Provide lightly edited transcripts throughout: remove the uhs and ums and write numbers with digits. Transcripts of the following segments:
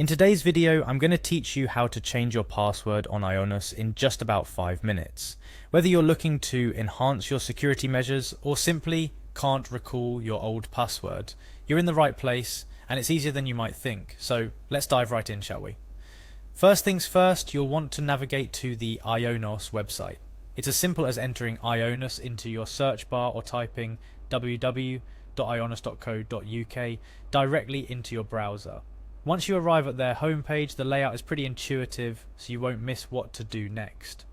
In today's video, I'm going to teach you how to change your password on Ionos in just about 5 minutes. Whether you're looking to enhance your security measures or simply can't recall your old password, you're in the right place and it's easier than you might think. So let's dive right in, shall we? First things first, you'll want to navigate to the Ionos website. It's as simple as entering Ionos into your search bar or typing www.ionos.co.uk directly into your browser. Once you arrive at their homepage, the layout is pretty intuitive, so you won't miss what to do next.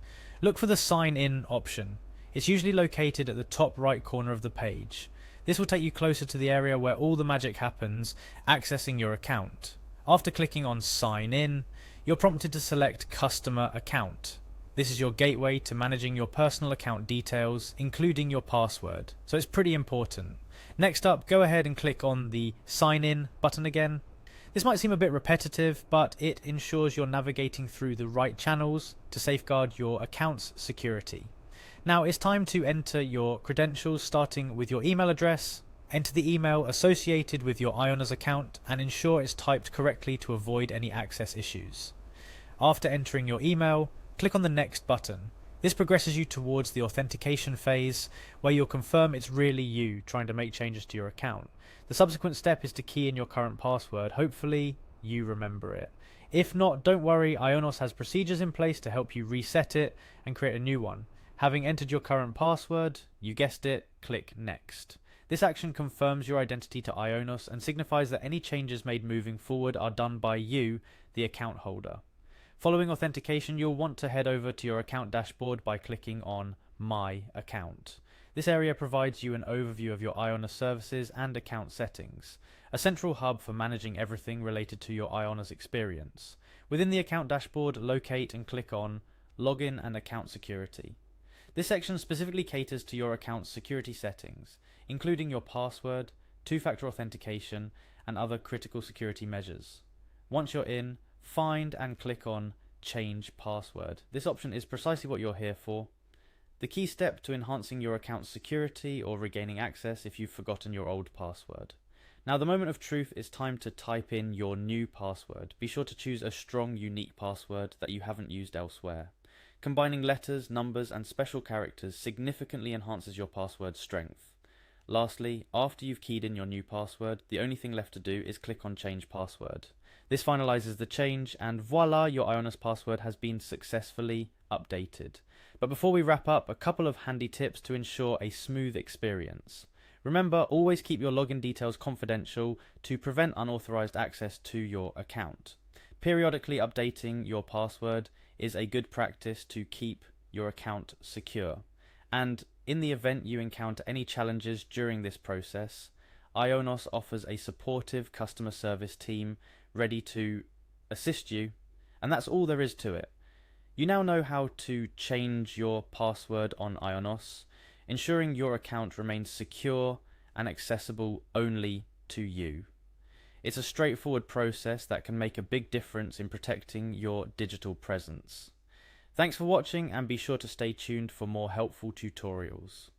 Look for the sign in option. It's usually located at the top right corner of the page. This will take you closer to the area where all the magic happens, accessing your account. After clicking on sign in, you're prompted to select customer account. This is your gateway to managing your personal account details, including your password, so it's pretty important. Next up, go ahead and click on the sign in button again. This might seem a bit repetitive, but it ensures you're navigating through the right channels to safeguard your account's security. Now it's time to enter your credentials, starting with your email address. Enter the email associated with your Ionos account and ensure it's typed correctly to avoid any access issues. After entering your email, click on the next button. This progresses you towards the authentication phase, where you'll confirm it's really you trying to make changes to your account. The subsequent step is to key in your current password. Hopefully you remember it. If not, don't worry, Ionos has procedures in place to help you reset it and create a new one. Having entered your current password, you guessed it, click Next. This action confirms your identity to Ionos and signifies that any changes made moving forward are done by you, the account holder. Following authentication, you'll want to head over to your account dashboard by clicking on My Account. This area provides you an overview of your Ionos services and account settings, a central hub for managing everything related to your Ionos experience. Within the account dashboard, locate and click on Login and Account Security. This section specifically caters to your account's security settings, including your password, two-factor authentication, and other critical security measures. Once you're in, find and click on Change Password. This option is precisely what you're here for. The key step to enhancing your account's security or regaining access if you've forgotten your old password. Now the moment of truth is time to type in your new password. Be sure to choose a strong, unique password that you haven't used elsewhere. Combining letters, numbers, and special characters significantly enhances your password's strength. Lastly, after you've keyed in your new password, the only thing left to do is click on Change Password. This finalizes the change and voila, your Ionos password has been successfully updated. But before we wrap up, a couple of handy tips to ensure a smooth experience. Remember, always keep your login details confidential to prevent unauthorized access to your account. Periodically updating your password is a good practice to keep your account secure. And in the event you encounter any challenges during this process, Ionos offers a supportive customer service team ready to assist you, and that's all there is to it. You now know how to change your password on Ionos, ensuring your account remains secure and accessible only to you. It's a straightforward process that can make a big difference in protecting your digital presence. Thanks for watching and be sure to stay tuned for more helpful tutorials.